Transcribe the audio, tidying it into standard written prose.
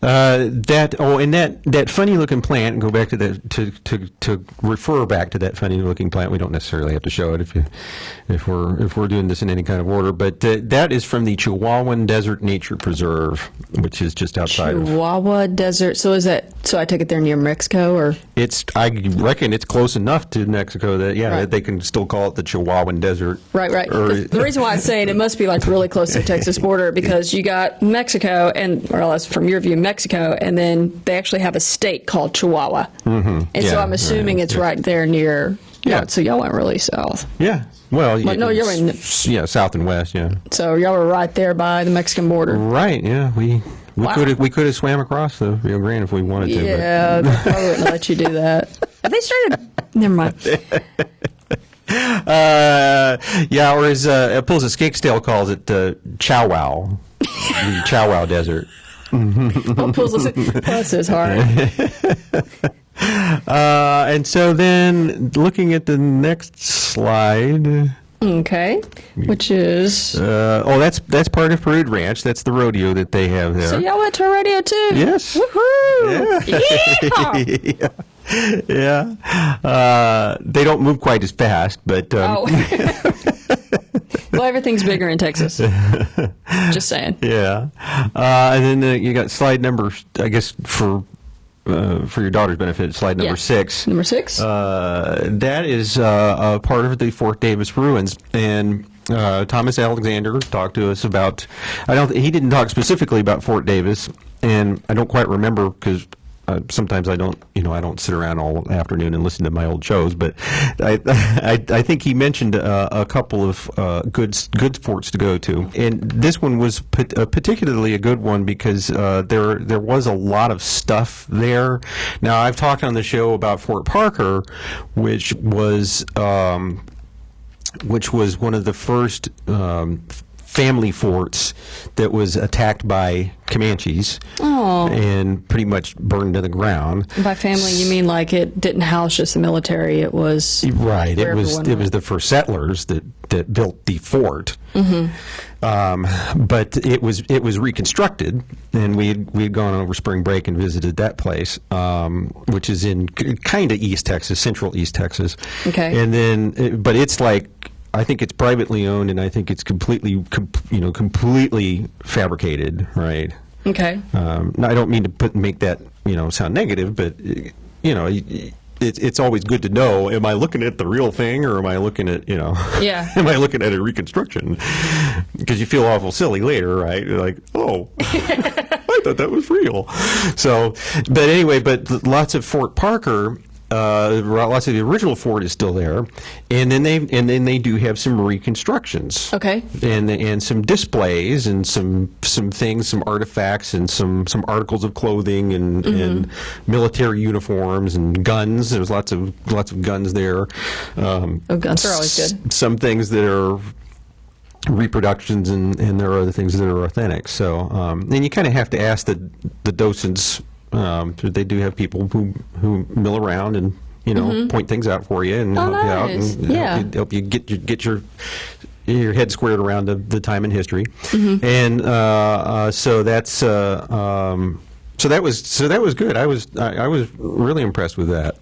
that funny looking plant. Go back to that to refer back to that funny looking plant. We don't necessarily have to show it if we're doing this in any kind of order. But that is from the Chihuahua Desert Nature Preserve, which is just outside Chihuahua Desert. So is that? So I take it they're near Mexico, or I reckon it's close enough to Mexico that that they can still call it the Chihuahua Desert. Right. The reason why I'm saying it must be like really close to the Texas border because you got Mexico or else from your view Mexico, and then they actually have a state called Chihuahua. And so I'm assuming it's right there near. Yeah. So y'all went really south. Yeah. Well, no, you're in. South and west. Yeah. So y'all were right there by the Mexican border. Right. Yeah. We could have swam across the Rio Grande if we wanted to. Yeah. They probably wouldn't let you do that. Have they started? Never mind. Or as Pulls a Skakestale calls it, Chow Wow, the Chow Wow Desert. Bless his heart. And so then, looking at the next slide. Okay, which is that's part of Perude Ranch. That's the rodeo that they have there. So y'all went to a rodeo too? Yes. Woohoo! Yeah. Yeah. They don't move quite as fast, but. Well, everything's bigger in Texas. Just saying. Yeah. And then you got slide number, I guess, for your daughter's benefit, slide number 6. Number 6? That is part of the Fort Davis ruins. And Thomas Alexander talked to us about, he didn't talk specifically about Fort Davis, and I don't quite remember because sometimes I don't sit around all afternoon and listen to my old shows, but I think he mentioned a couple of good forts to go to, and this one was particularly a good one because there was a lot of stuff there. Now I've talked on the show about Fort Parker, which was one of the first family forts that was attacked by Comanches and pretty much burned to the ground. By family, you mean like it didn't house just the military? It was right. It was the first settlers that built the fort. But it was reconstructed, and we had gone over spring break and visited that place, which is in kind of East Texas, central East Texas. Okay. And then, but it's like. I think it's privately owned, and I think it's completely fabricated, right? Okay. Now, I don't mean to make that sound negative, but it's always good to know: am I looking at the real thing, or am I looking at am I looking at a reconstruction? Because you feel awful silly later, right? You're like, oh, I thought that was real. So, but anyway, lots of Fort Parker. Lots of the original fort is still there, and then they do have some reconstructions. Okay. And some displays and some things, some artifacts, and some articles of clothing and military uniforms and guns. There's lots of guns there. Guns are always good. Some things that are reproductions, and there are other things that are authentic. So, and you kind of have to ask the docents. They do have people who mill around and point things out for you and help you out and help you get your head squared around the time in history. And so that was good. I was really impressed with that.